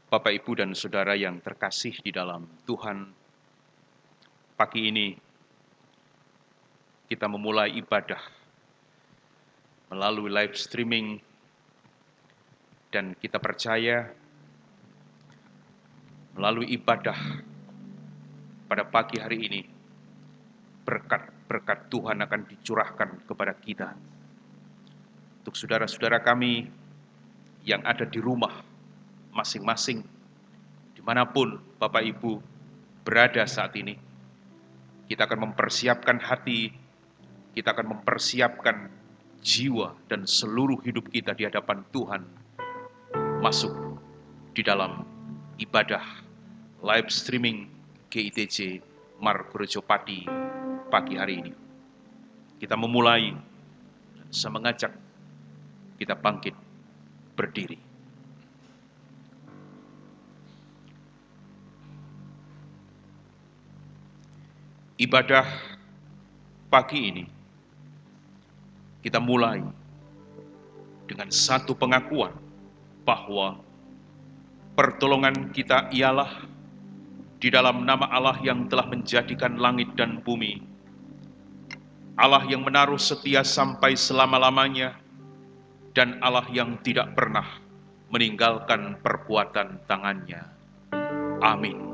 Bapak, Ibu, dan Saudara yang terkasih di dalam Tuhan, pagi ini kita memulai ibadah melalui live streaming dan kita percaya melalui ibadah pada pagi hari ini berkat-berkat Tuhan akan dicurahkan kepada kita. Untuk saudara-saudara kami yang ada di rumah masing-masing, dimanapun Bapak Ibu berada saat ini, kita akan mempersiapkan hati, kita akan mempersiapkan jiwa dan seluruh hidup kita di hadapan Tuhan, masuk di dalam ibadah live streaming GITC Margorejo Pati pagi hari ini. Kita memulai, saya mengajak kita bangkit berdiri. Ibadah pagi ini kita mulai dengan satu pengakuan bahwa pertolongan kita ialah di dalam nama Allah yang telah menjadikan langit dan bumi, Allah yang menaruh setia sampai selama-lamanya, dan Allah yang tidak pernah meninggalkan perbuatan tangannya. Amin.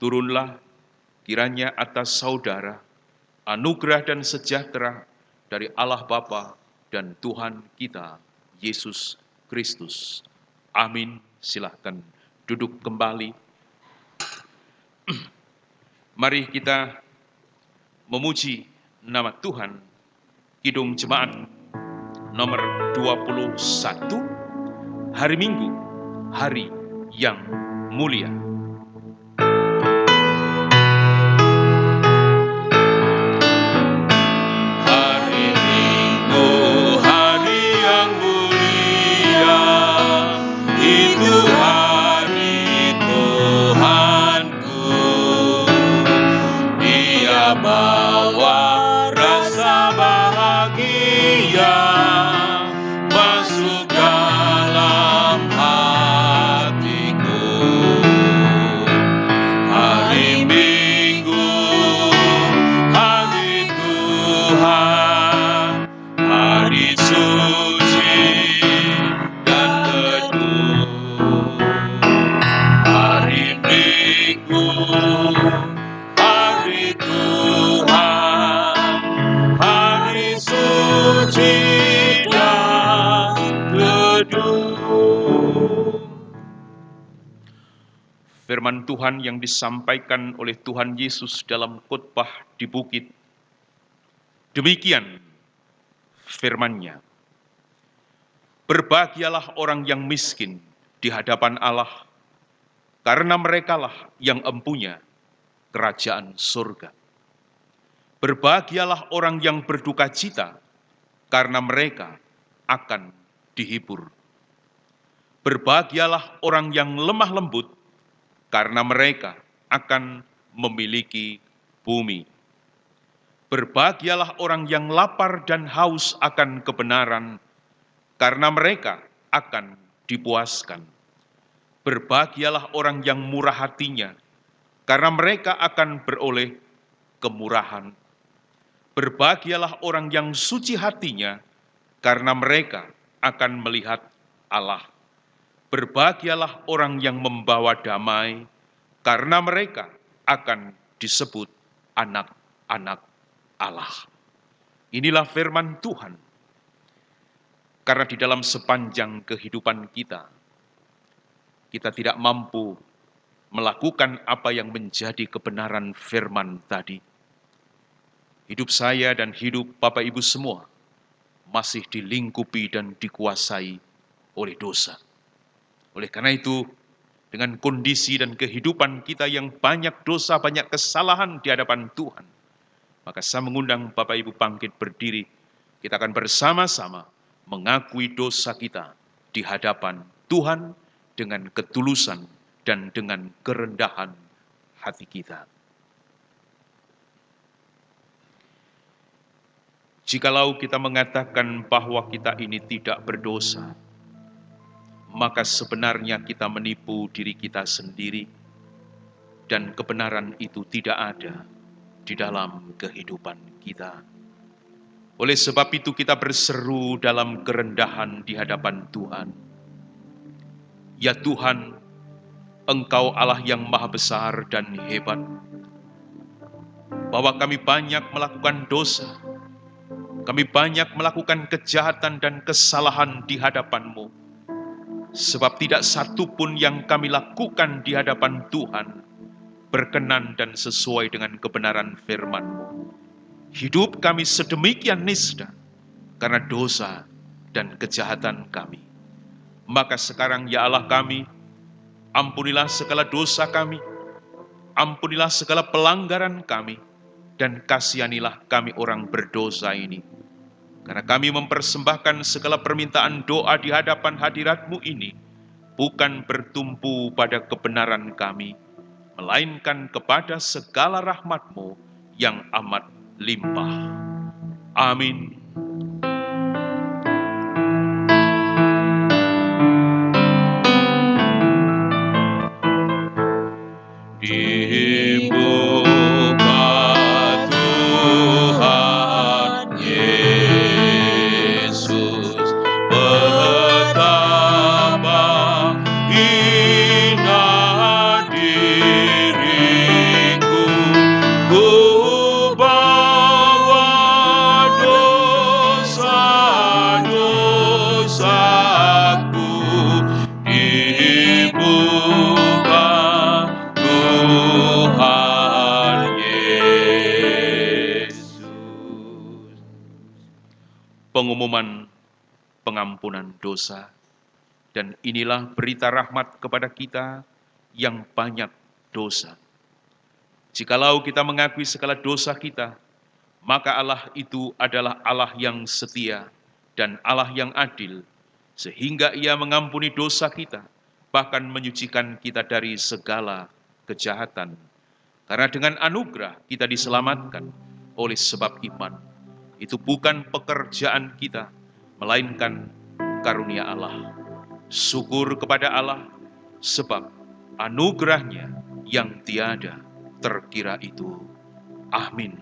Turunlah kiranya atas saudara anugerah dan sejahtera dari Allah Bapa dan Tuhan kita Yesus Kristus. Amin. Silahkan duduk kembali. Mari kita memuji nama Tuhan. Kidung Jemaat nomor 21, hari Minggu, hari yang mulia. Firman Tuhan yang disampaikan oleh Tuhan Yesus dalam khotbah di bukit. Demikian firman-Nya. Berbahagialah orang yang miskin di hadapan Allah, karena merekalah yang empunya kerajaan surga. Berbahagialah orang yang berduka cita, karena mereka akan dihibur. Berbahagialah orang yang lemah lembut, karena mereka akan memiliki bumi. Berbahagialah orang yang lapar dan haus akan kebenaran, karena mereka akan dipuaskan. Berbahagialah orang yang murah hatinya, karena mereka akan beroleh kemurahan. Berbahagialah orang yang suci hatinya, karena mereka akan melihat Allah. Berbahagialah orang yang membawa damai, karena mereka akan disebut anak-anak Allah. Inilah firman Tuhan. Karena di dalam sepanjang kehidupan kita tidak mampu melakukan apa yang menjadi kebenaran firman tadi. Hidup saya dan hidup Bapak Ibu semua masih dilingkupi dan dikuasai oleh dosa. Oleh karena itu, dengan kondisi dan kehidupan kita yang banyak dosa, banyak kesalahan di hadapan Tuhan, maka saya mengundang Bapak Ibu bangkit berdiri. Kita akan bersama-sama mengakui dosa kita di hadapan Tuhan dengan ketulusan dan dengan kerendahan hati kita. Jikalau kita mengatakan bahwa kita ini tidak berdosa, maka sebenarnya kita menipu diri kita sendiri dan kebenaran itu tidak ada di dalam kehidupan kita. Oleh sebab itu kita berseru dalam kerendahan di hadapan Tuhan. Ya Tuhan, Engkau Allah yang maha besar dan hebat, bahwa kami banyak melakukan dosa, kami banyak melakukan kejahatan dan kesalahan di hadapan-Mu. Sebab tidak satu pun yang kami lakukan di hadapan Tuhan berkenan dan sesuai dengan kebenaran firman-Mu. Hidup kami sedemikian nista karena dosa dan kejahatan kami. Maka sekarang ya Allah kami, ampunilah segala dosa kami, ampunilah segala pelanggaran kami, dan kasihanilah kami orang berdosa ini. Karena kami mempersembahkan segala permintaan doa di hadapan hadirat-Mu ini, bukan bertumpu pada kebenaran kami, melainkan kepada segala rahmat-Mu yang amat limpah. Amin. Dibuka Tuhan Yesus, betapa indah diriku, ku bawa dosa-dosaku, dibuka Tuhan Yesus. Pengumuman pengampunan dosa. Dan inilah berita rahmat kepada kita yang banyak dosa. Jikalau kita mengakui segala dosa kita, maka Allah itu adalah Allah yang setia dan Allah yang adil, sehingga Ia mengampuni dosa kita, bahkan menyucikan kita dari segala kejahatan. Karena dengan anugerah kita diselamatkan oleh sebab iman. Itu bukan pekerjaan kita, melainkan karunia Allah. Syukur kepada Allah, sebab anugerahnya yang tiada terkira itu. Amin.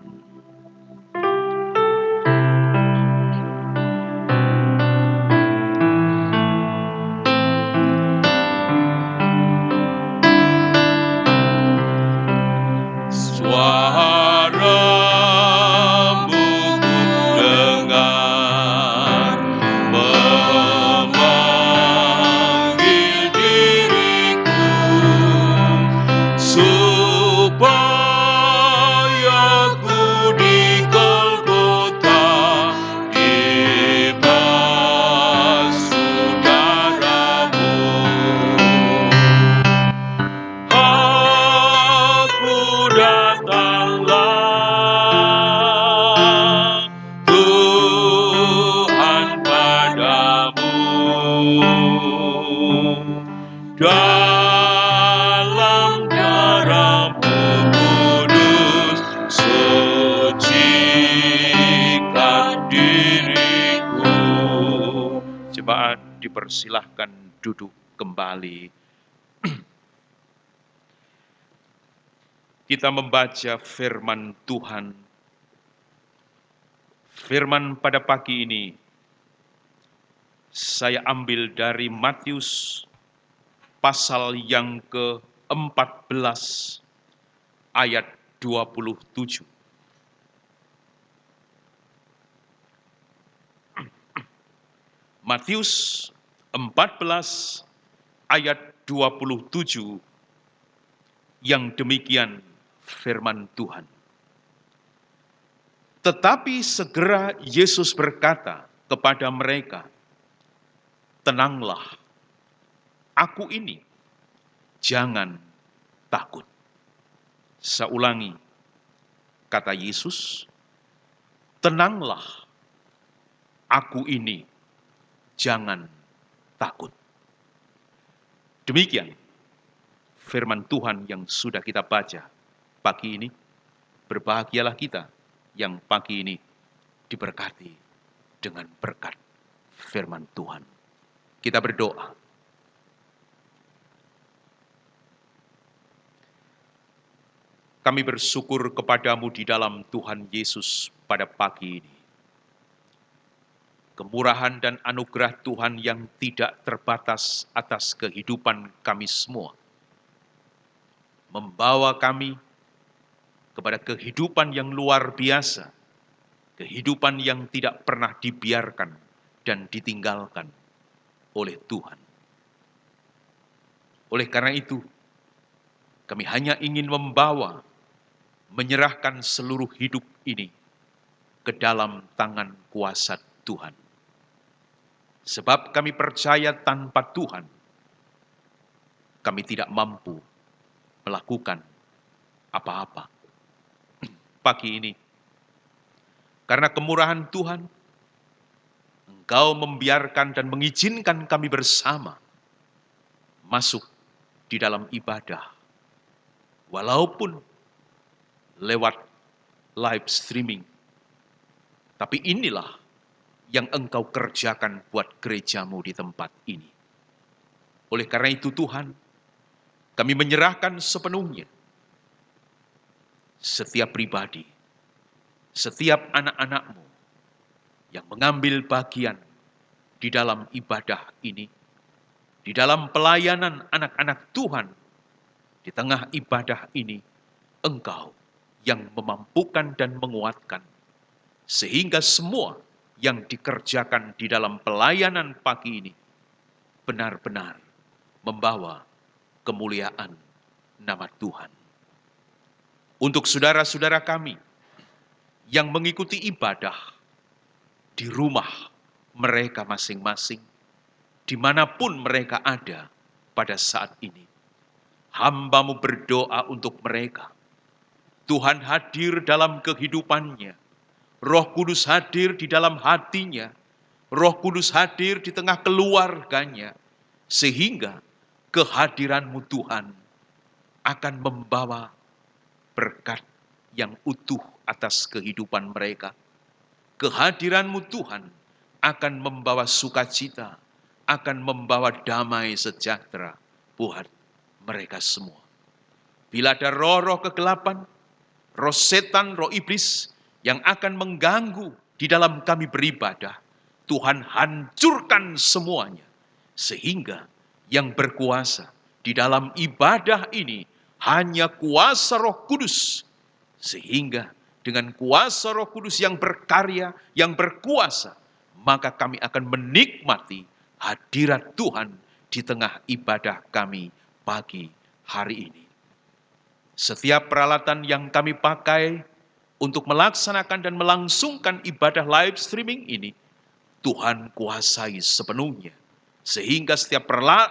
Suaramu dengar, memanggil diriku, supaya ku di Golgota dibasuh darah-Mu. Aku datanglah Tuhan padamu, dalam darah-Mu kudus, sucikan diriku. Jemaat dipersilahkan duduk kembali. Kita membaca firman Tuhan. Firman pada pagi ini saya ambil dari Matius pasal yang ke-14 ayat 27. Matius 14 ayat 27, yang demikian firman Tuhan. Tetapi segera Yesus berkata kepada mereka, "Tenanglah, aku ini, jangan takut." Saya ulangi, kata Yesus, "Tenanglah, aku ini, jangan takut." Demikian firman Tuhan yang sudah kita baca pagi ini. Berbahagialah kita yang pagi ini diberkati dengan berkat firman Tuhan. Kita berdoa. Kami bersyukur kepadamu di dalam Tuhan Yesus pada pagi ini. Kemurahan dan anugerah Tuhan yang tidak terbatas atas kehidupan kami semua, membawa kami kepada kehidupan yang luar biasa, kehidupan yang tidak pernah dibiarkan dan ditinggalkan oleh Tuhan. Oleh karena itu, kami hanya ingin menyerahkan seluruh hidup ini ke dalam tangan kuasa Tuhan. Sebab kami percaya tanpa Tuhan, kami tidak mampu melakukan apa-apa. Pagi ini, karena kemurahan Tuhan, Engkau membiarkan dan mengizinkan kami bersama masuk di dalam ibadah. Walaupun lewat live streaming. Tapi inilah yang Engkau kerjakan buat gerejamu di tempat ini. Oleh karena itu Tuhan, kami menyerahkan sepenuhnya setiap pribadi, setiap anak-anak-Mu yang mengambil bagian di dalam ibadah ini, di dalam pelayanan anak-anak Tuhan, di tengah ibadah ini, Engkau yang memampukan dan menguatkan, sehingga semua yang dikerjakan di dalam pelayanan pagi ini benar-benar membawa kemuliaan nama Tuhan. Untuk saudara-saudara kami yang mengikuti ibadah di rumah mereka masing-masing, dimanapun mereka ada pada saat ini, hamba-Mu berdoa untuk mereka. Tuhan hadir dalam kehidupannya, Roh Kudus hadir di dalam hatinya, Roh Kudus hadir di tengah keluarganya, sehingga kehadiran-Mu Tuhan akan membawa berkat yang utuh atas kehidupan mereka. Kehadiran-Mu Tuhan akan membawa sukacita, akan membawa damai sejahtera buat mereka semua. Bila ada roh-roh kegelapan, roh setan, roh iblis yang akan mengganggu di dalam kami beribadah, Tuhan hancurkan semuanya. Sehingga yang berkuasa di dalam ibadah ini hanya kuasa Roh Kudus. Sehingga dengan kuasa Roh Kudus yang berkarya, yang berkuasa, maka kami akan menikmati hadirat Tuhan di tengah ibadah kami pagi hari ini. Setiap peralatan yang kami pakai untuk melaksanakan dan melangsungkan ibadah live streaming ini, Tuhan kuasai sepenuhnya. Sehingga setiap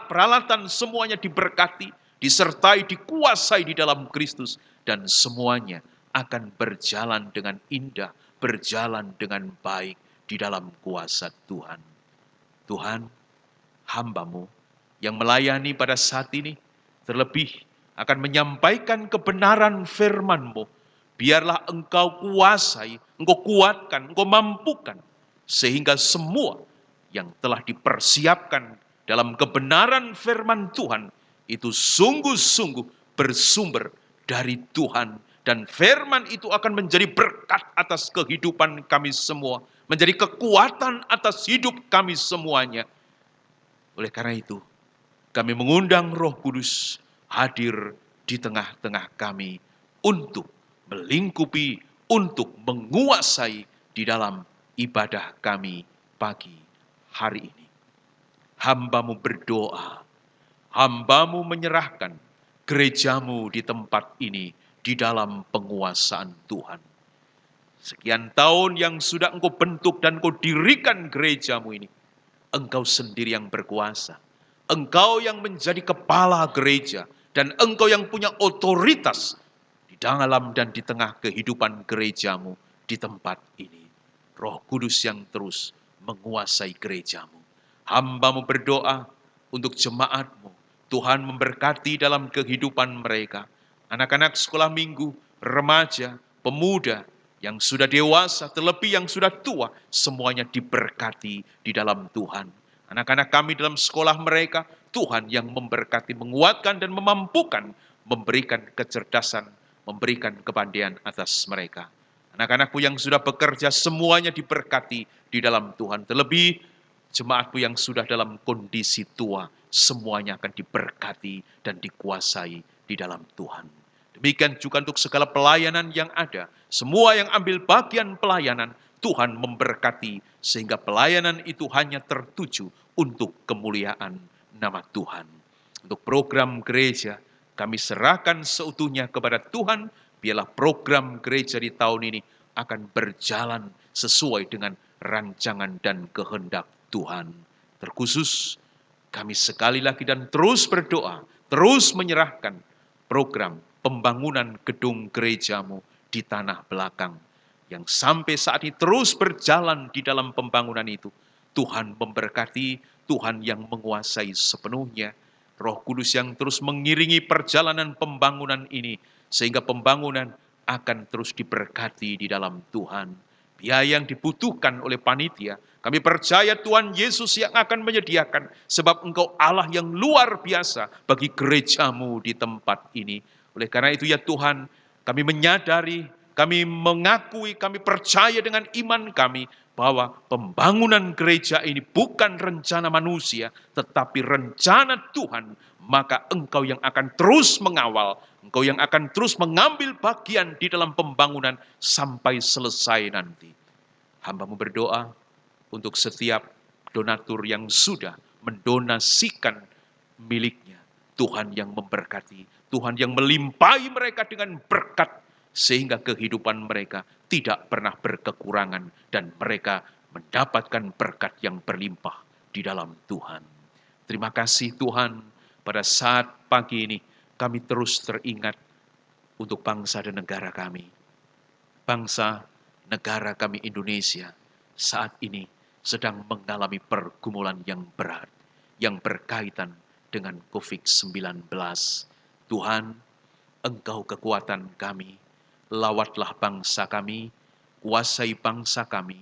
peralatan semuanya diberkati, disertai, dikuasai di dalam Kristus. Dan semuanya akan berjalan dengan indah, berjalan dengan baik di dalam kuasa Tuhan. Tuhan, hamba-Mu yang melayani pada saat ini, terlebih akan menyampaikan kebenaran firman-Mu. Biarlah Engkau kuasai, Engkau kuatkan, Engkau mampukan, sehingga semua yang telah dipersiapkan dalam kebenaran firman Tuhan, itu sungguh-sungguh bersumber dari Tuhan. Dan firman itu akan menjadi berkat atas kehidupan kami semua, menjadi kekuatan atas hidup kami semuanya. Oleh karena itu, kami mengundang Roh Kudus hadir di tengah-tengah kami untuk melingkupi, untuk menguasai di dalam ibadah kami pagi hari ini. Hamba-Mu berdoa, Hamba-Mu menyerahkan gereja-Mu di tempat ini di dalam penguasaan Tuhan. Sekian tahun yang sudah Engkau bentuk dan Engkau dirikan gereja-Mu ini, Engkau sendiri yang berkuasa. Engkau yang menjadi kepala gereja, dan Engkau yang punya otoritas di dalam dan di tengah kehidupan gereja-Mu di tempat ini. Roh Kudus yang terus menguasai gereja-Mu. Hamba-Mu berdoa untuk jemaat-Mu. Tuhan memberkati dalam kehidupan mereka. Anak-anak sekolah minggu, remaja, pemuda, yang sudah dewasa, terlebih yang sudah tua, semuanya diberkati di dalam Tuhan. Anak-anak kami dalam sekolah mereka, Tuhan yang memberkati, menguatkan dan memampukan, memberikan kecerdasan, memberikan kepandaian atas mereka. Anak-anakku yang sudah bekerja, semuanya diberkati di dalam Tuhan. Terlebih jemaatku yang sudah dalam kondisi tua, semuanya akan diberkati dan dikuasai di dalam Tuhan. Demikian juga untuk segala pelayanan yang ada. Semua yang ambil bagian pelayanan, Tuhan memberkati sehingga pelayanan itu hanya tertuju untuk kemuliaan nama Tuhan. Untuk program gereja, kami serahkan seutuhnya kepada Tuhan. Biarlah program gereja di tahun ini akan berjalan sesuai dengan rancangan dan kehendak Tuhan. Terkhusus, kami sekali lagi dan terus berdoa, terus menyerahkan program pembangunan gedung gereja-Mu di tanah belakang, yang sampai saat ini terus berjalan di dalam pembangunan itu. Tuhan memberkati, Tuhan yang menguasai sepenuhnya, Roh Kudus yang terus mengiringi perjalanan pembangunan ini, sehingga pembangunan akan terus diberkati di dalam Tuhan. Biaya yang dibutuhkan oleh panitia, kami percaya Tuhan Yesus yang akan menyediakan, sebab Engkau Allah yang luar biasa bagi gereja-Mu di tempat ini. Oleh karena itu ya Tuhan, kami menyadari, kami mengakui, kami percaya dengan iman kami, bahwa pembangunan gereja ini bukan rencana manusia, tetapi rencana Tuhan. Maka Engkau yang akan terus mengawal, Engkau yang akan terus mengambil bagian di dalam pembangunan sampai selesai nanti. Hamba-Mu berdoa untuk setiap donatur yang sudah mendonasikan miliknya. Tuhan yang memberkati, Tuhan yang melimpahi mereka dengan berkat, sehingga kehidupan mereka tidak pernah berkekurangan dan mereka mendapatkan berkat yang berlimpah di dalam Tuhan. Terima kasih Tuhan, pada saat pagi ini kami terus teringat untuk bangsa dan negara kami. Bangsa negara kami Indonesia saat ini sedang mengalami pergumulan yang berat yang berkaitan dengan COVID-19. Tuhan, Engkau kekuatan kami, lawatlah bangsa kami, kuasai bangsa kami.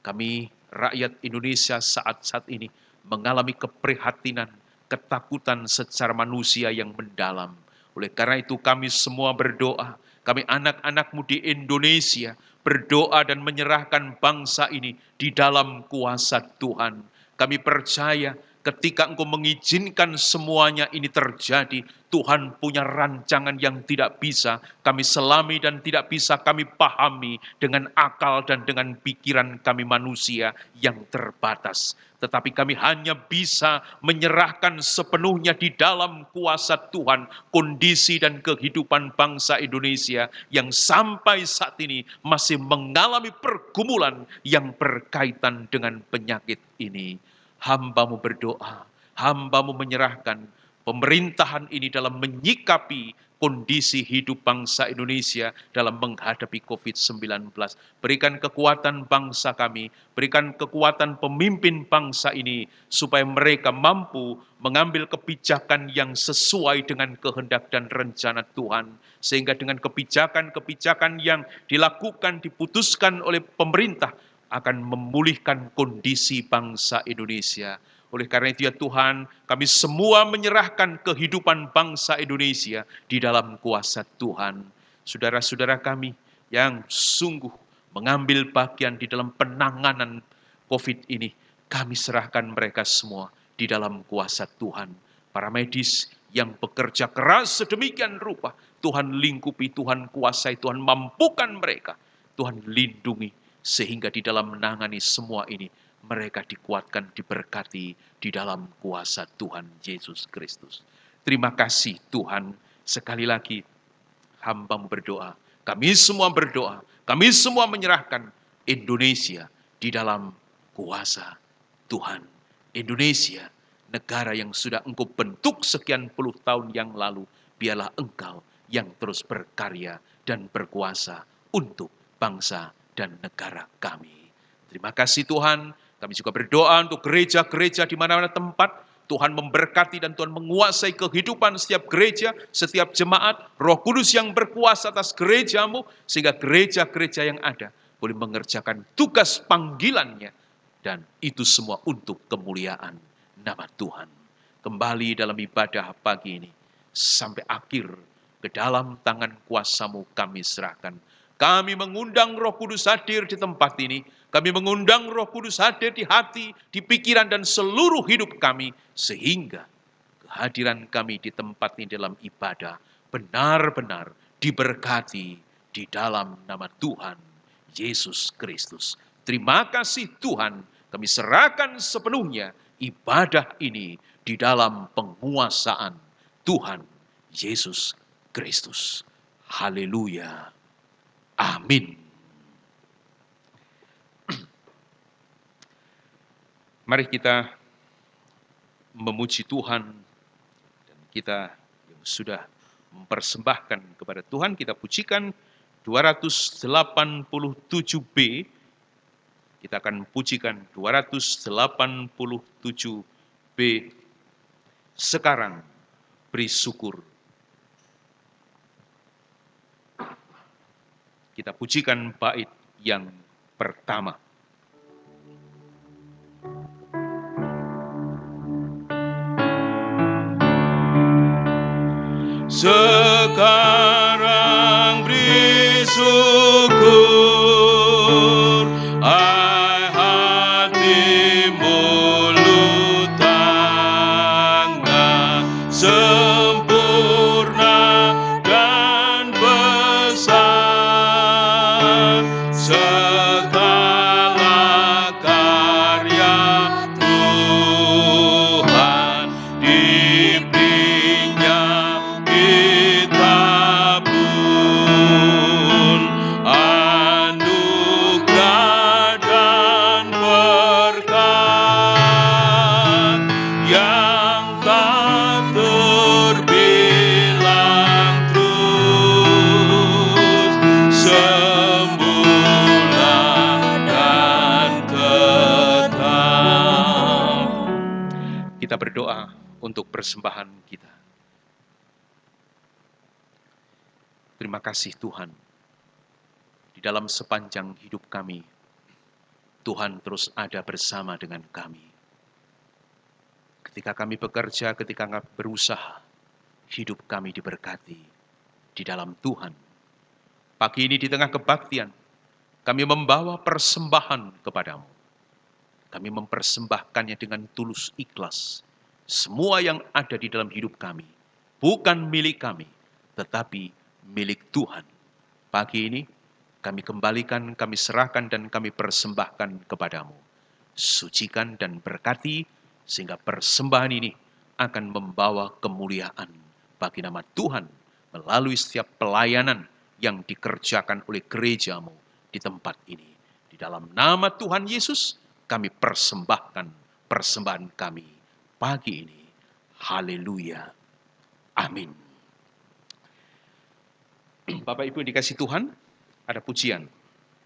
Kami rakyat Indonesia saat ini mengalami keprihatinan, ketakutan secara manusia yang mendalam. Oleh karena itu kami semua berdoa, kami anak-anak-Mu di Indonesia berdoa dan menyerahkan bangsa ini di dalam kuasa Tuhan. Kami percaya ketika Engkau mengizinkan semuanya ini terjadi, Tuhan punya rancangan yang tidak bisa kami selami dan tidak bisa kami pahami dengan akal dan dengan pikiran kami manusia yang terbatas. Tetapi kami hanya bisa menyerahkan sepenuhnya di dalam kuasa Tuhan kondisi dan kehidupan bangsa Indonesia yang sampai saat ini masih mengalami pergumulan yang berkaitan dengan penyakit ini. Hamba-Mu berdoa, Hamba-Mu menyerahkan pemerintahan ini dalam menyikapi kondisi hidup bangsa Indonesia dalam menghadapi COVID-19. Berikan kekuatan bangsa kami, berikan kekuatan pemimpin bangsa ini, supaya mereka mampu mengambil kebijakan yang sesuai dengan kehendak dan rencana Tuhan. Sehingga dengan kebijakan-kebijakan yang dilakukan, diputuskan oleh pemerintah, akan memulihkan kondisi bangsa Indonesia. Oleh karena itu ya Tuhan, kami semua menyerahkan kehidupan bangsa Indonesia di dalam kuasa Tuhan. Saudara-saudara kami yang sungguh mengambil bagian di dalam penanganan COVID ini, kami serahkan mereka semua di dalam kuasa Tuhan. Para medis yang bekerja keras sedemikian rupa. Tuhan lingkupi, Tuhan kuasai, Tuhan mampukan mereka. Tuhan lindungi, sehingga di dalam menangani semua ini, mereka dikuatkan, diberkati di dalam kuasa Tuhan Yesus Kristus. Terima kasih Tuhan. Sekali lagi, hamba-Mu berdoa. Kami semua berdoa. Kami semua menyerahkan Indonesia di dalam kuasa Tuhan. Indonesia, negara yang sudah Engkau bentuk sekian puluh tahun yang lalu, biarlah Engkau yang terus berkarya dan berkuasa untuk bangsa dan negara kami. Terima kasih Tuhan. Kami juga berdoa untuk gereja-gereja di mana-mana tempat. Tuhan memberkati dan Tuhan menguasai kehidupan setiap gereja, setiap jemaat. Roh Kudus yang berkuasa atas gereja-Mu, sehingga gereja-gereja yang ada boleh mengerjakan tugas panggilannya. Dan itu semua untuk kemuliaan nama Tuhan. Kembali dalam ibadah pagi ini, sampai akhir, ke dalam tangan kuasa-Mu kami serahkan. Kami mengundang Roh Kudus hadir di tempat ini. Kami mengundang Roh Kudus hadir di hati, di pikiran dan seluruh hidup kami. Sehingga kehadiran kami di tempat ini dalam ibadah benar-benar diberkati di dalam nama Tuhan Yesus Kristus. Terima kasih Tuhan, kami serahkan sepenuhnya ibadah ini di dalam penguasaan Tuhan Yesus Kristus. Haleluya. Amin. Mari kita memuji Tuhan, dan kita yang sudah mempersembahkan kepada Tuhan, kita pujikan 287B. Kita akan pujikan 287B. Sekarang beri syukur. Kita pujikan bait yang pertama. Sekarang beri syukur, hai hati mulut tangga, sempurna dan besar segala karya Tuhan, diberinya kita pun anugerah dan berkat yang tak terbilang terus, semula dan kekal. Kita berdoa untuk persembahan kita. Terima kasih Tuhan, di dalam sepanjang hidup kami, Tuhan terus ada bersama dengan kami. Ketika kami bekerja, ketika kami berusaha, hidup kami diberkati di dalam Tuhan. Pagi ini di tengah kebaktian, kami membawa persembahan kepadamu. Kami mempersembahkannya dengan tulus ikhlas. Semua yang ada di dalam hidup kami, bukan milik kami, tetapi milik Tuhan. Pagi ini kami kembalikan, kami serahkan, dan kami persembahkan kepadamu. Sucikan dan berkati, sehingga persembahan ini akan membawa kemuliaan bagi nama Tuhan melalui setiap pelayanan yang dikerjakan oleh gerejamu di tempat ini. Di dalam nama Tuhan Yesus, kami persembahkan persembahan kami pagi ini. Haleluya. Amin. Bapak Ibu dikasih Tuhan, ada pujian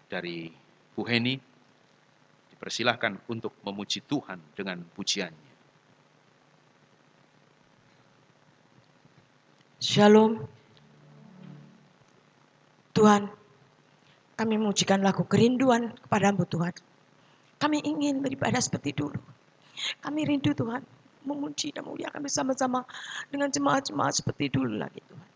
dari Bu Heni. Dipersilahkan untuk memuji Tuhan dengan pujiannya. Shalom. Tuhan, kami memujikan lagu kerinduan kepadamu Tuhan. Kami ingin beribadah seperti dulu. Kami rindu Tuhan, memuji dan memuliakan bersama-sama dengan jemaat-jemaat seperti dulu lagi Tuhan.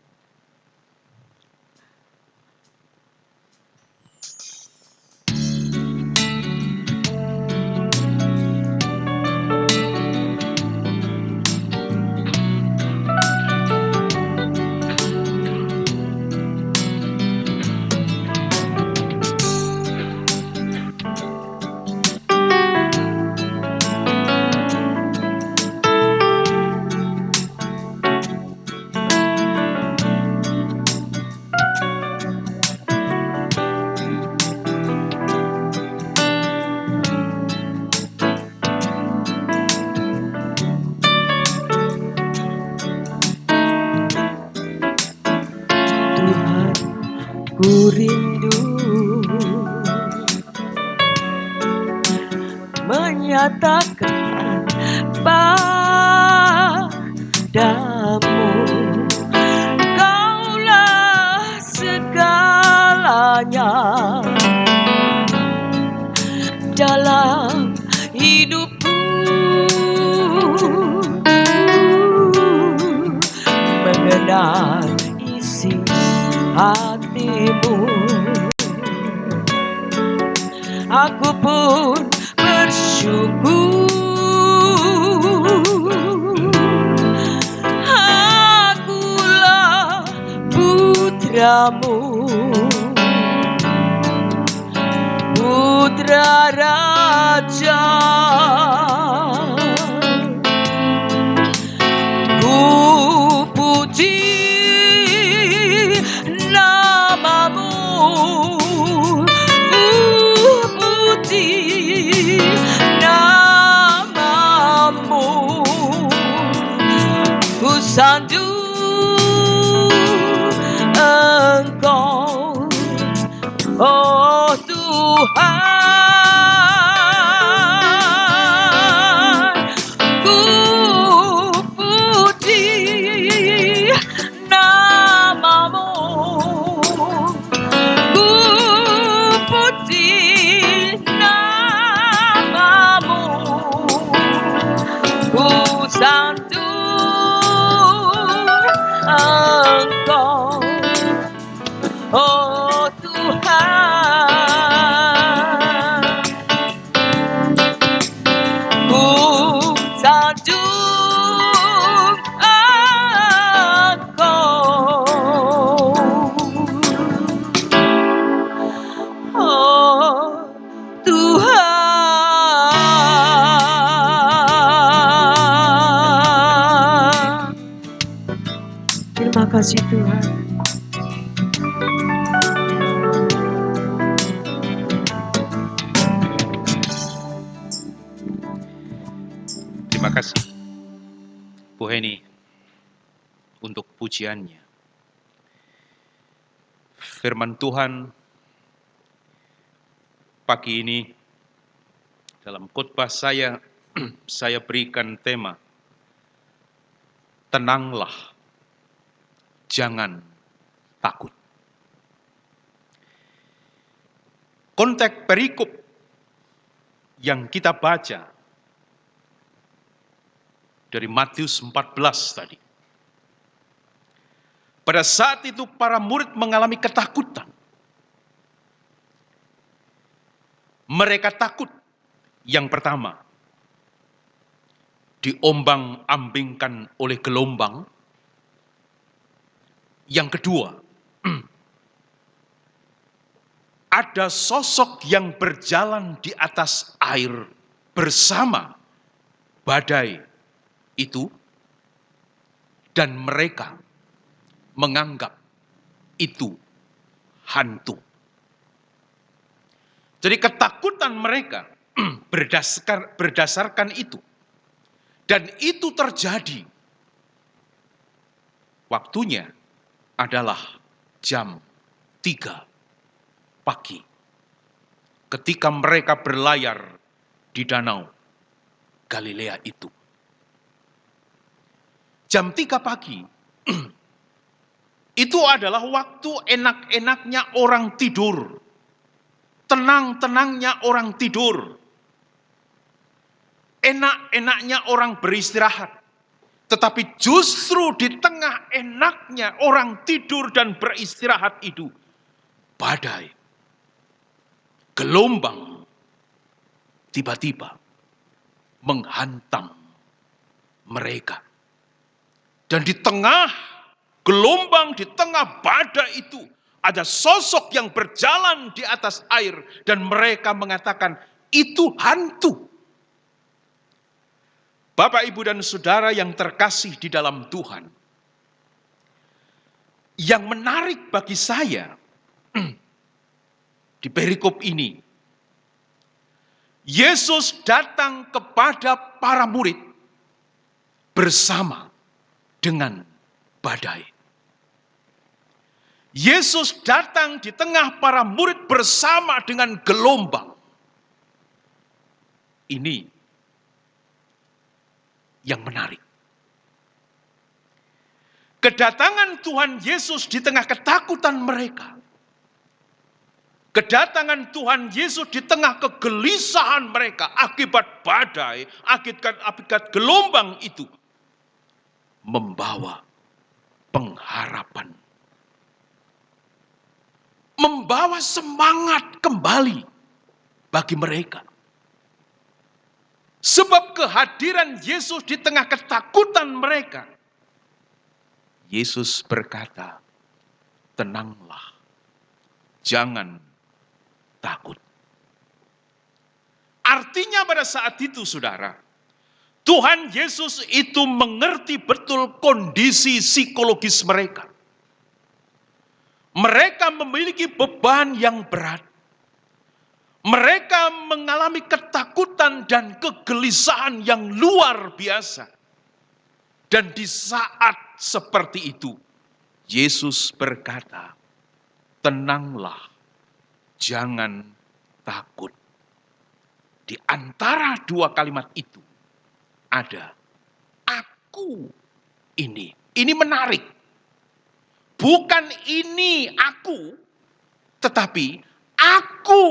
Ku rindu menyatakan padamu, Kaulah segalanya dalam hidupku. Mengenal isi hatimu, aku pun bersyukur. Akulah putramu, putra raja. Ku puji namamu, ku puji namamu. Ku sanjung Engkau, oh Tuhan. Ku puji namamu, ku puji namamu. Ku sanjung Engkau, oh Tuhan. Ku sanjung Engkau, oh Tuhan. Terima kasih Tuhan. Terima kasih Bu Heni untuk pujiannya. Firman Tuhan pagi ini dalam khotbah saya berikan tema tenanglah, jangan takut. Konteks perikop yang kita baca dari Matius 14 tadi. Pada saat itu para murid mengalami ketakutan. Mereka takut, yang pertama, diombang-ambingkan oleh gelombang. Yang kedua, ada sosok yang berjalan di atas air bersama badai itu, dan mereka menganggap itu hantu. Jadi ketakutan mereka berdasarkan itu. Dan itu terjadi. Waktunya adalah jam 3 pagi. Ketika mereka berlayar di danau Galilea itu. Jam 3 pagi, itu adalah waktu enak-enaknya orang tidur. Tenang-tenangnya orang tidur. Enak-enaknya orang beristirahat. Tetapi justru di tengah enaknya orang tidur dan beristirahat itu, badai, gelombang, tiba-tiba menghantam mereka. Dan di tengah gelombang, di tengah badai itu, ada sosok yang berjalan di atas air. Dan mereka mengatakan, itu hantu. Bapak, Ibu, dan Saudara yang terkasih di dalam Tuhan. Yang menarik bagi saya, di perikop ini, Yesus datang kepada para murid bersama dengan badai. Yesus datang di tengah para murid bersama dengan gelombang. Ini yang menarik. Kedatangan Tuhan Yesus di tengah ketakutan mereka. Kedatangan Tuhan Yesus di tengah kegelisahan mereka akibat badai, akibat gelombang itu membawa pengharapan. Membawa semangat kembali bagi mereka. Sebab kehadiran Yesus di tengah ketakutan mereka. Yesus berkata, tenanglah, jangan takut. Artinya pada saat itu saudara, Tuhan Yesus itu mengerti betul kondisi psikologis mereka. Mereka memiliki beban yang berat. Mereka mengalami ketakutan dan kegelisahan yang luar biasa. Dan di saat seperti itu, Yesus berkata, tenanglah, jangan takut. Di antara dua kalimat itu, ada aku ini. Ini menarik. Bukan ini aku, tetapi aku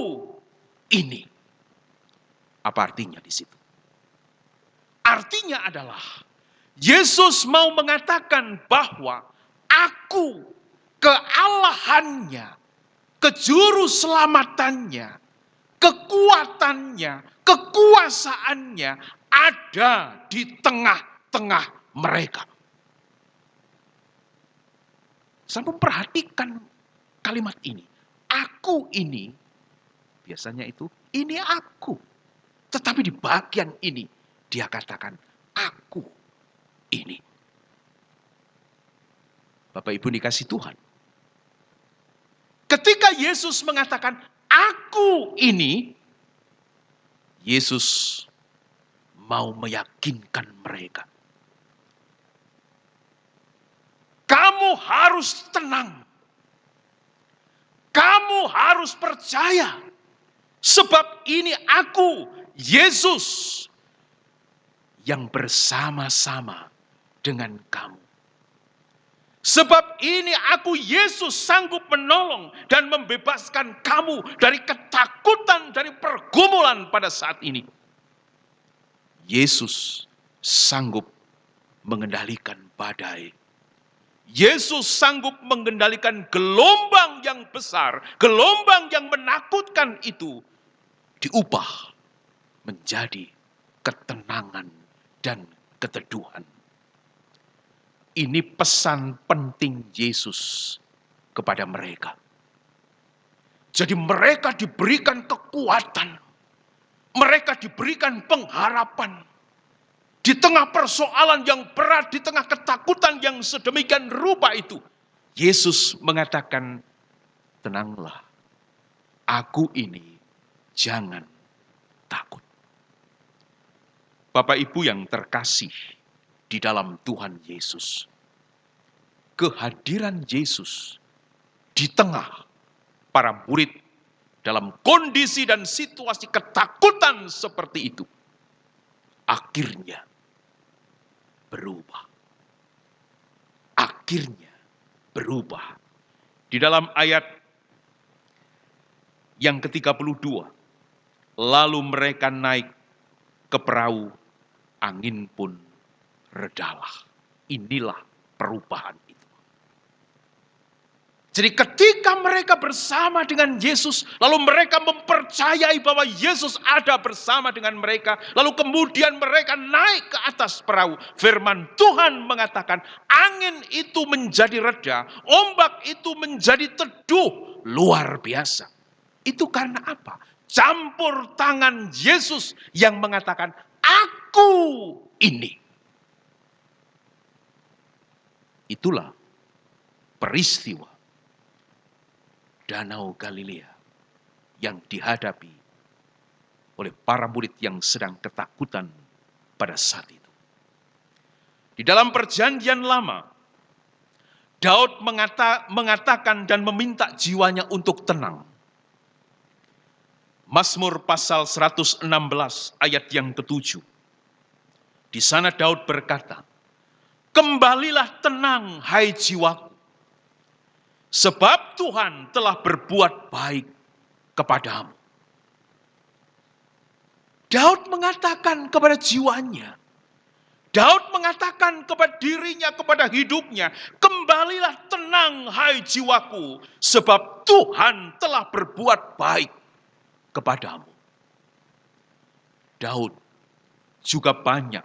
ini. Apa artinya di situ? Artinya adalah Yesus mau mengatakan bahwa aku, kealahannya, kejuru selamatannya, kekuatannya, kekuasaannya ada di tengah-tengah mereka. Saya memperhatikan kalimat ini. Aku ini, biasanya itu, ini aku. Tetapi di bagian ini, dia katakan, aku ini. Bapak Ibu dikasih Tuhan. Ketika Yesus mengatakan, aku ini, Yesus mau meyakinkan mereka. Kamu harus tenang. Kamu harus percaya. Sebab ini aku, Yesus, yang bersama-sama dengan kamu. Sebab ini aku, Yesus, sanggup menolong dan membebaskan kamu dari ketakutan, dari pergumulan pada saat ini. Yesus sanggup mengendalikan badai. Yesus sanggup mengendalikan gelombang yang besar, gelombang yang menakutkan itu diubah menjadi ketenangan dan keteduhan. Ini pesan penting Yesus kepada mereka. Jadi mereka diberikan kekuatan, mereka diberikan pengharapan. Di tengah persoalan yang berat, di tengah ketakutan yang sedemikian rupa itu, Yesus mengatakan, tenanglah, aku ini, jangan takut. Bapak Ibu yang terkasih di dalam Tuhan Yesus, kehadiran Yesus di tengah para murid dalam kondisi dan situasi ketakutan seperti itu, akhirnya berubah. Akhirnya berubah. Di dalam ayat yang ke-32, lalu mereka naik ke perahu, angin pun redalah. Inilah perubahan itu. Jadi ketika mereka bersama dengan Yesus, lalu mereka mempercayai bahwa Yesus ada bersama dengan mereka, lalu kemudian mereka naik ke atas perahu. Firman Tuhan mengatakan, angin itu menjadi reda, ombak itu menjadi teduh, luar biasa. Itu karena apa? Campur tangan Yesus yang mengatakan, aku ini. Itulah peristiwa Danau Galilea yang dihadapi oleh para murid yang sedang ketakutan pada saat itu. Di dalam perjanjian lama, Daud mengatakan dan meminta jiwanya untuk tenang. Mazmur pasal 116 ayat yang ke-7. Di sana Daud berkata, "Kembalilah tenang, hai jiwaku, sebab Tuhan telah berbuat baik kepadamu." Daud mengatakan kepada jiwanya, Daud mengatakan kepada dirinya, kepada hidupnya, "Kembalilah tenang, hai jiwaku, sebab Tuhan telah berbuat baik kepadamu." Daud juga banyak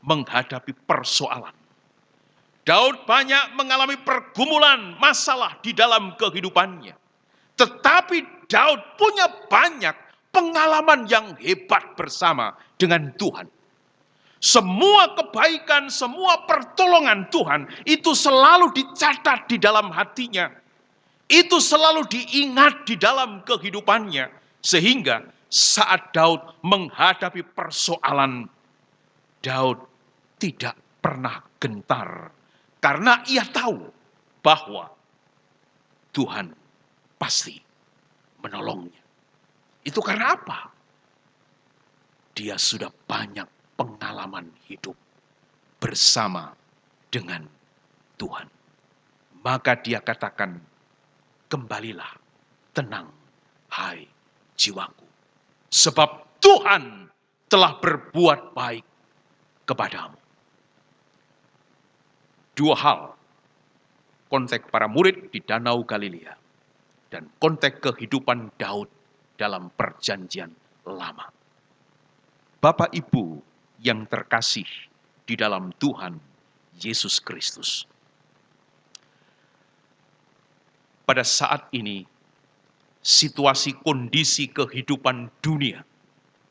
menghadapi persoalan. Daud banyak mengalami pergumulan, masalah di dalam kehidupannya. Tetapi Daud punya banyak pengalaman yang hebat bersama dengan Tuhan. Semua kebaikan, semua pertolongan Tuhan itu selalu dicatat di dalam hatinya. Itu selalu diingat di dalam kehidupannya. Sehingga saat Daud menghadapi persoalan, Daud tidak pernah gentar. Karena ia tahu bahwa Tuhan pasti menolongnya. Itu karena apa? Dia sudah banyak pengalaman hidup bersama dengan Tuhan. Maka dia katakan, "Kembalilah tenang, hai jiwaku, sebab Tuhan telah berbuat baik kepadamu." Dua hal, konteks para murid di Danau Galilea dan konteks kehidupan Daud dalam perjanjian lama. Bapak Ibu yang terkasih di dalam Tuhan Yesus Kristus. Pada saat ini, situasi kondisi kehidupan dunia,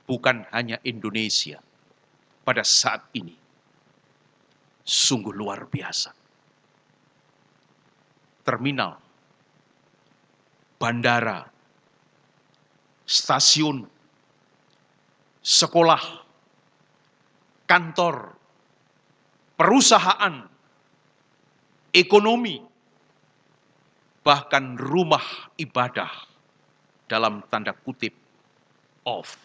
bukan hanya Indonesia, pada saat ini sungguh luar biasa. Terminal, bandara, stasiun, sekolah, kantor, perusahaan, ekonomi, bahkan rumah ibadah dalam tanda kutip off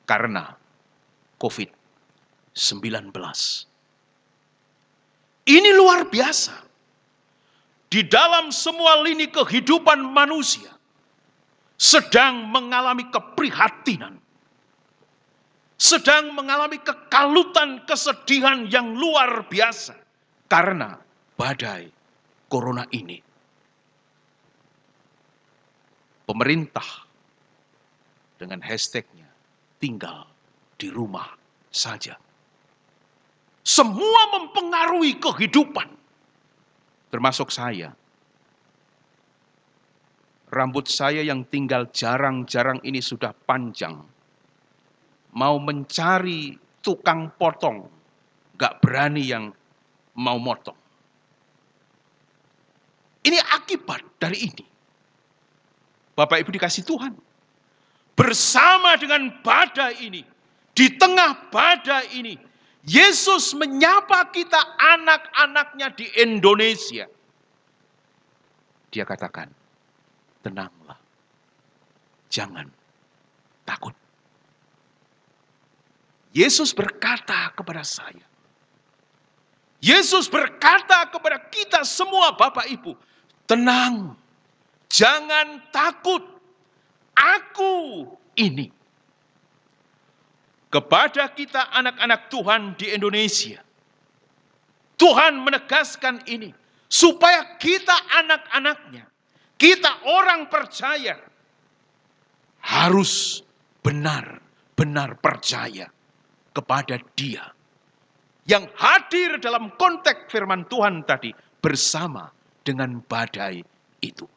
karena COVID-19. Ini luar biasa. Di dalam semua lini kehidupan manusia sedang mengalami keprihatinan, sedang mengalami kekalutan, kesedihan yang luar biasa karena badai corona ini. Pemerintah dengan hashtagnya tinggal di rumah saja. Semua mempengaruhi kehidupan, termasuk saya. Rambut saya yang tinggal jarang-jarang ini sudah panjang. Mau mencari tukang potong, gak berani yang mau motong. Ini akibat dari ini. Bapak Ibu dikasih Tuhan. Bersama dengan badai ini, di tengah badai ini, Yesus menyapa kita anak-anaknya di Indonesia. Dia katakan, "Tenanglah, jangan takut." Yesus berkata kepada saya, Yesus berkata kepada kita semua Bapak Ibu, "Tenang, jangan takut, aku ini." Kepada kita anak-anak Tuhan di Indonesia, Tuhan menegaskan ini, supaya kita anak-anaknya, kita orang percaya, harus benar-benar percaya kepada Dia yang hadir dalam konteks firman Tuhan tadi bersama dengan badai itu.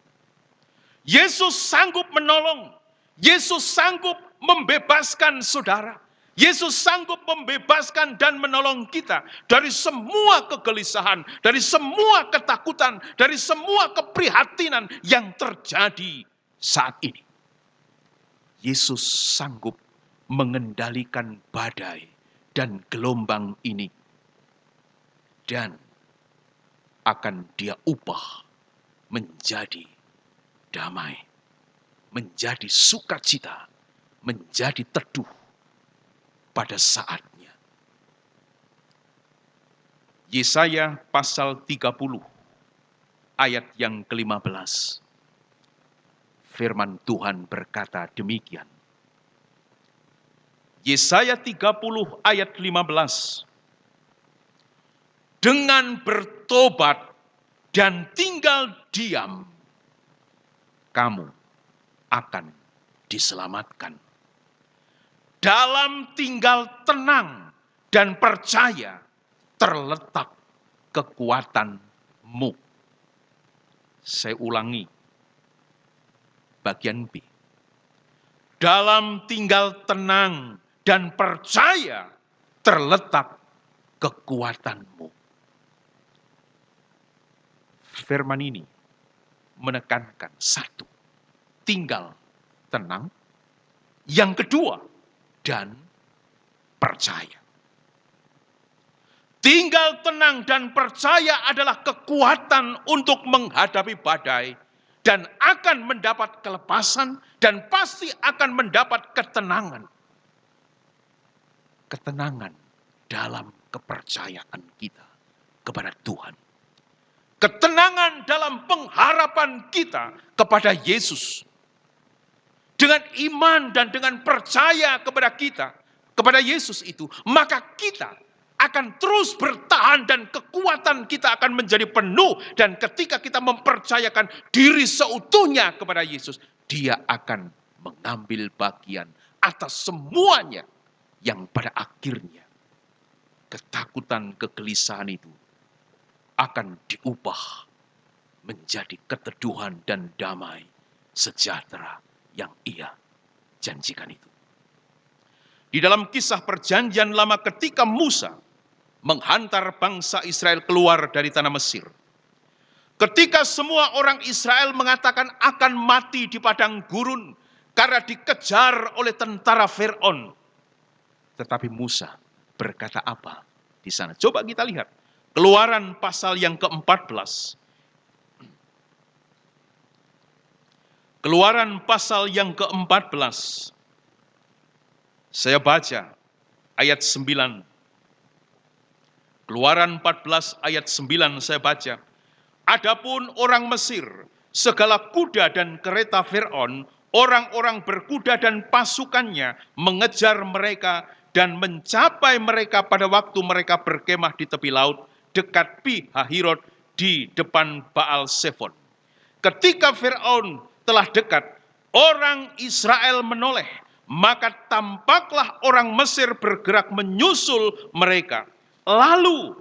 Yesus sanggup menolong, Yesus sanggup membebaskan saudara, Yesus sanggup membebaskan dan menolong kita dari semua kegelisahan, dari semua ketakutan, dari semua keprihatinan yang terjadi saat ini. Yesus sanggup mengendalikan badai dan gelombang ini. Dan akan Dia ubah menjadi damai, menjadi sukacita, menjadi teduh pada saatnya. Yesaya pasal 30 ayat yang ke-15. Firman Tuhan berkata demikian. Yesaya 30 ayat 15. Dengan bertobat dan tinggal diam, kamu akan diselamatkan. Dalam tinggal tenang dan percaya terletak kekuatanmu. Saya ulangi bagian B. Dalam tinggal tenang dan percaya terletak kekuatanmu. Firman ini menekankan satu, tinggal tenang. Yang kedua, dan percaya. Tinggal tenang dan percaya adalah kekuatan untuk menghadapi badai dan akan mendapat kelepasan dan pasti akan mendapat ketenangan. Ketenangan dalam kepercayaan kita kepada Tuhan. Ketenangan dalam pengharapan kita kepada Yesus. Dengan iman dan dengan percaya kepada kita, kepada Yesus itu, maka kita akan terus bertahan dan kekuatan kita akan menjadi penuh. Dan ketika kita mempercayakan diri seutuhnya kepada Yesus, Dia akan mengambil bagian atas semuanya yang pada akhirnya ketakutan, kegelisahan itu akan diubah menjadi keteduhan dan damai sejahtera yang Ia janjikan itu. Di dalam kisah perjanjian lama ketika Musa menghantar bangsa Israel keluar dari tanah Mesir. Ketika semua orang Israel mengatakan akan mati di padang gurun karena dikejar oleh tentara Firaun. Tetapi Musa berkata apa di sana? Coba kita lihat. Keluaran pasal yang ke-14. Keluaran pasal yang ke-14. Saya baca ayat 9. Keluaran 14 ayat 9 saya baca. Adapun orang Mesir, segala kuda dan kereta Firaun, orang-orang berkuda dan pasukannya mengejar mereka dan mencapai mereka pada waktu mereka berkemah di tepi laut dekat Pi Hahirot di depan Baal Zephon. Ketika Firaun telah dekat, orang Israel menoleh, maka tampaklah orang Mesir bergerak menyusul mereka. Lalu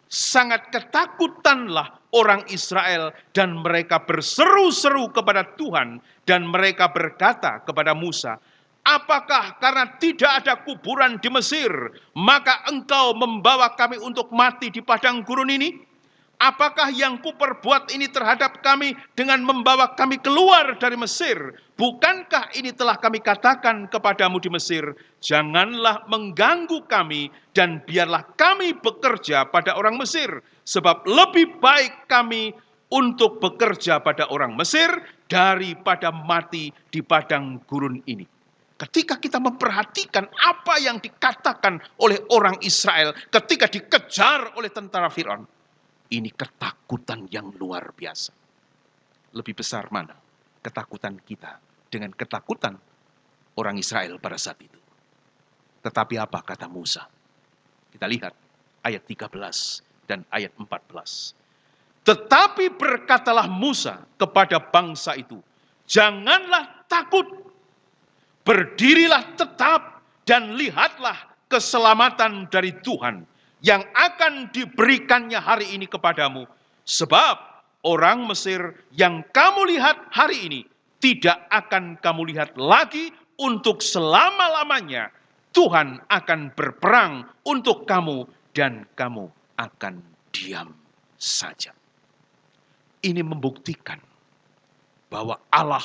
sangat ketakutanlah orang Israel dan mereka berseru-seru kepada Tuhan dan mereka berkata kepada Musa, apakah karena tidak ada kuburan di Mesir, maka engkau membawa kami untuk mati di padang gurun ini? Apakah yang kuperbuat ini terhadap kami dengan membawa kami keluar dari Mesir? Bukankah ini telah kami katakan kepadamu di Mesir, janganlah mengganggu kami dan biarlah kami bekerja pada orang Mesir. Sebab lebih baik kami untuk bekerja pada orang Mesir daripada mati di padang gurun ini. Ketika kita memperhatikan apa yang dikatakan oleh orang Israel ketika dikejar oleh tentara Firaun. Ini ketakutan yang luar biasa. Lebih besar mana ketakutan kita dengan ketakutan orang Israel pada saat itu. Tetapi apa kata Musa? Kita lihat ayat 13 dan ayat 14. Tetapi berkatalah Musa kepada bangsa itu, janganlah takut, berdirilah tetap dan lihatlah keselamatan dari Tuhan yang akan diberikannya hari ini kepadamu. Sebab orang Mesir yang kamu lihat hari ini tidak akan kamu lihat lagi untuk selama-lamanya. Tuhan akan berperang untuk kamu dan kamu akan diam saja. Ini membuktikan bahwa Allah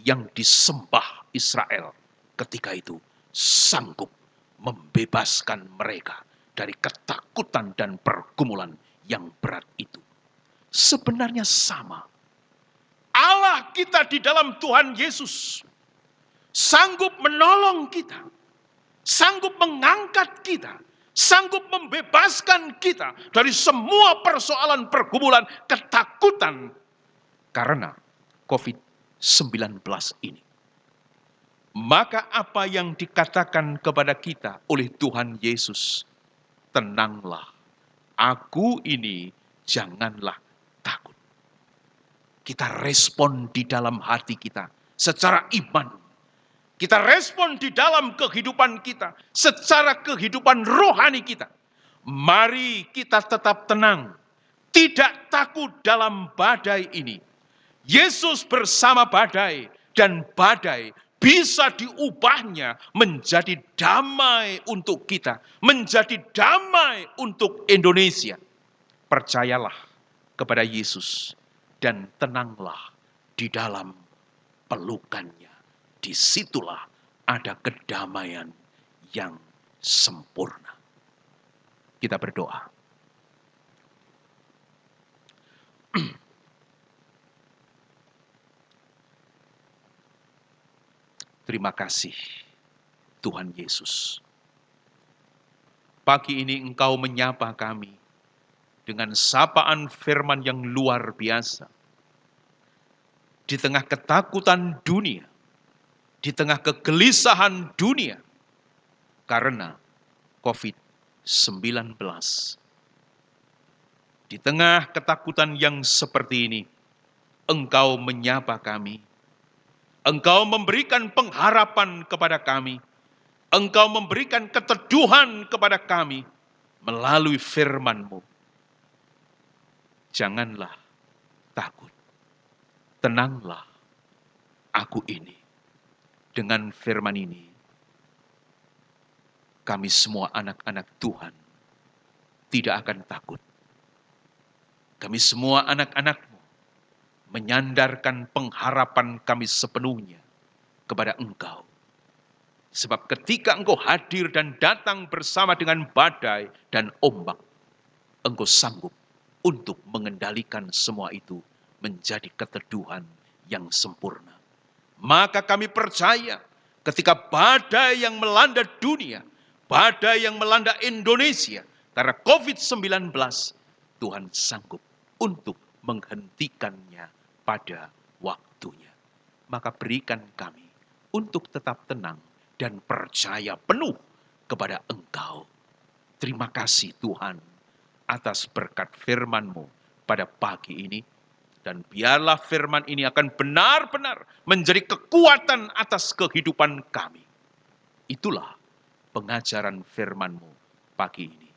yang disembah Israel ketika itu sanggup membebaskan mereka dari ketakutan dan pergumulan yang berat itu. sebenarnya sama. Allah kita di dalam Tuhan Yesus sanggup menolong kita, sanggup mengangkat kita, sanggup membebaskan kita dari semua persoalan pergumulan, ketakutan karena COVID-19 ini. Maka apa yang dikatakan kepada kita oleh Tuhan Yesus, tenanglah, aku ini janganlah takut. Kita respon di dalam hati kita secara iman. Kita respon di dalam kehidupan kita secara kehidupan rohani kita. Mari kita tetap tenang, tidak takut dalam badai ini. Yesus bersama badai, dan badai bisa diubahnya menjadi damai untuk kita, menjadi damai untuk Indonesia. Percayalah kepada Yesus dan tenanglah di dalam pelukannya. Disitulah ada kedamaian yang sempurna. Kita berdoa. Terima kasih Tuhan Yesus. Pagi ini Engkau menyapa kami dengan sapaan firman yang luar biasa. Di tengah ketakutan dunia, di tengah kegelisahan dunia, karena COVID-19. Di tengah ketakutan yang seperti ini, Engkau menyapa kami. Engkau memberikan pengharapan kepada kami. Engkau memberikan keteduhan kepada kami melalui firman-Mu. Janganlah takut. Tenanglah, aku ini. Dengan firman ini, kami semua anak-anak Tuhan tidak akan takut. Kami semua anak-anak-Mu menyandarkan pengharapan kami sepenuhnya kepada Engkau. Sebab ketika Engkau hadir dan datang bersama dengan badai dan ombak, Engkau sanggup untuk mengendalikan semua itu menjadi keteduhan yang sempurna. Maka kami percaya ketika badai yang melanda dunia, badai yang melanda Indonesia karena COVID-19, Tuhan sanggup untuk menghentikannya pada waktunya. Maka berikan kami untuk tetap tenang dan percaya penuh kepada Engkau. Terima kasih Tuhan atas berkat firman-Mu pada pagi ini. Dan biarlah firman ini akan benar-benar menjadi kekuatan atas kehidupan kami. Itulah pengajaran firman-Mu pagi ini.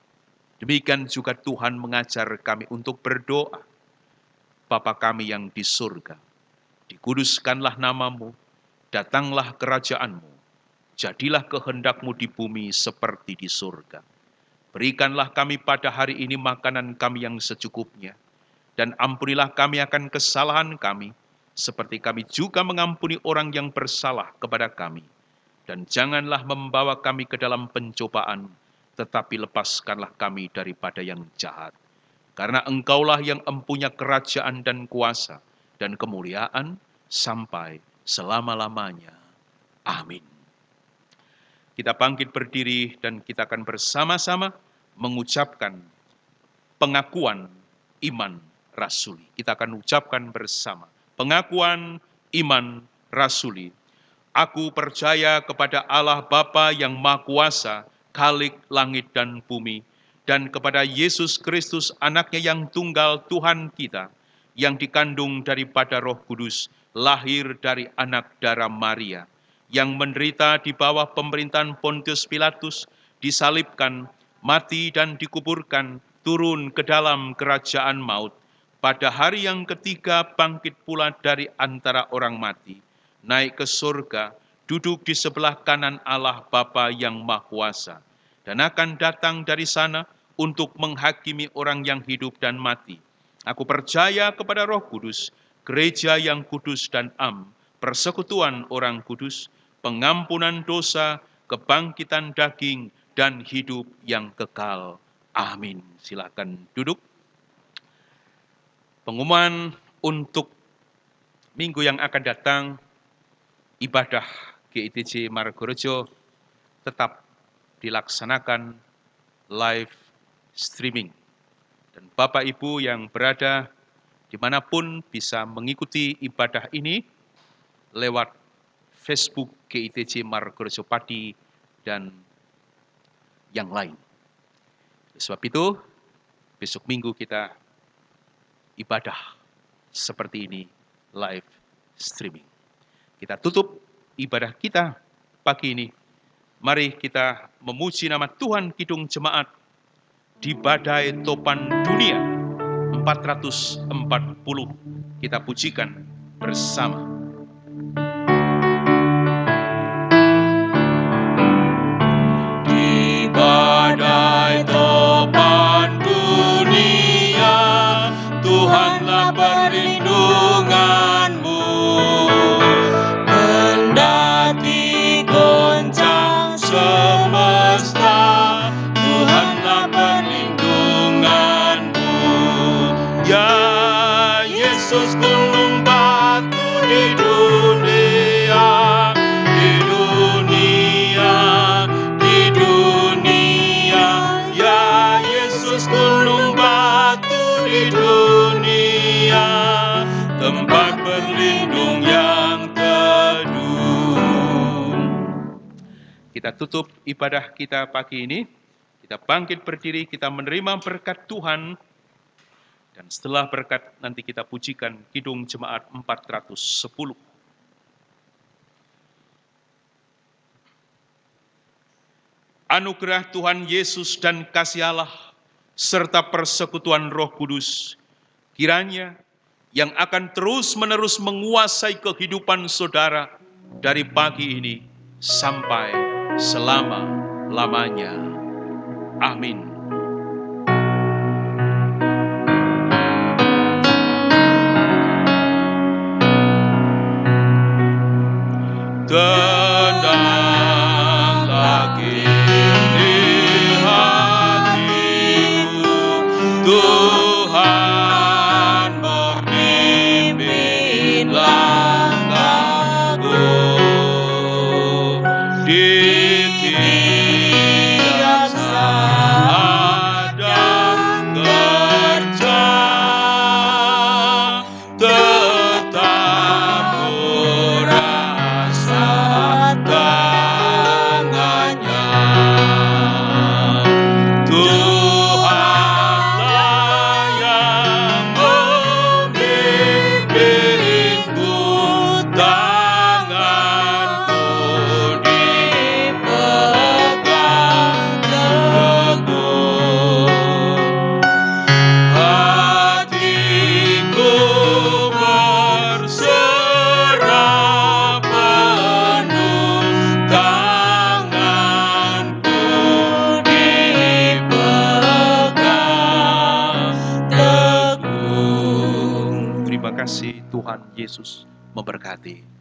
Demikian juga Tuhan mengajar kami untuk berdoa. Bapa kami yang di surga, dikuduskanlah nama-Mu, datanglah kerajaan-Mu, jadilah kehendak-Mu di bumi seperti di surga. Berikanlah kami pada hari ini makanan kami yang secukupnya, dan ampunilah kami akan kesalahan kami, seperti kami juga mengampuni orang yang bersalah kepada kami. Dan janganlah membawa kami ke dalam pencobaan, tetapi lepaskanlah kami daripada yang jahat. Karena Engkaulah yang empunya kerajaan dan kuasa dan kemuliaan sampai selama-lamanya. Amin. Kita bangkit berdiri dan kita akan bersama-sama mengucapkan pengakuan iman rasuli. Kita akan ucapkan bersama. Pengakuan iman rasuli. Aku percaya kepada Allah Bapa yang Maha Kuasa, Khalik langit dan bumi, dan kepada Yesus Kristus anaknya yang tunggal Tuhan kita, yang dikandung daripada Roh Kudus, lahir dari anak darah Maria, yang menderita di bawah pemerintahan Pontius Pilatus, disalibkan, mati dan dikuburkan, turun ke dalam kerajaan maut, pada hari yang ketiga bangkit pula dari antara orang mati, naik ke surga, duduk di sebelah kanan Allah Bapa yang Maha Kuasa, dan akan datang dari sana untuk menghakimi orang yang hidup dan mati. Aku percaya kepada Roh Kudus, gereja yang kudus dan persekutuan orang kudus, pengampunan dosa, kebangkitan daging, dan hidup yang kekal. Amin. Silakan duduk. Pengumuman untuk minggu yang akan datang, ibadah GITJ Margorejo tetap dilaksanakan live streaming. Dan Bapak Ibu yang berada dimanapun bisa mengikuti ibadah ini lewat Facebook GITJ Margorejo Pati dan yang lain. Sebab itu, besok minggu kita ibadah seperti ini live streaming. Kita tutup ibadah kita pagi ini. Mari kita memuji nama Tuhan Kidung Jemaat di badai topan dunia 440. Kita pujikan bersama. Di badai topan dunia, Tuhanlah perlindunganmu. Kendati goncang semesta, Tuhanlah perlindunganmu. Ya Yesus gunung batu di dunia, di dunia, di dunia. Ya Yesus gunung batu di dunia, tempat berlindung yang teduh. Kita tutup ibadah kita pagi ini. Kita bangkit berdiri, kita menerima berkat Tuhan. Dan setelah berkat nanti kita pujikan Kidung Jemaat 410. Anugerah Tuhan Yesus dan kasih Allah serta persekutuan Roh Kudus kiranya yang akan terus-menerus menguasai kehidupan saudara dari pagi ini sampai selama-lamanya. Amin. Tenang lagi di hatiku, Tuhan memimpin langkahku. Di tiap saat dan kerja, tetap ku rasa tangannya. Tuhanlah yang membimbingku, tanganku dipegang teguh. Hatiku berserah penuh, tanganku dipegang teguh. Terima kasih, Tuhan Yesus memberkati.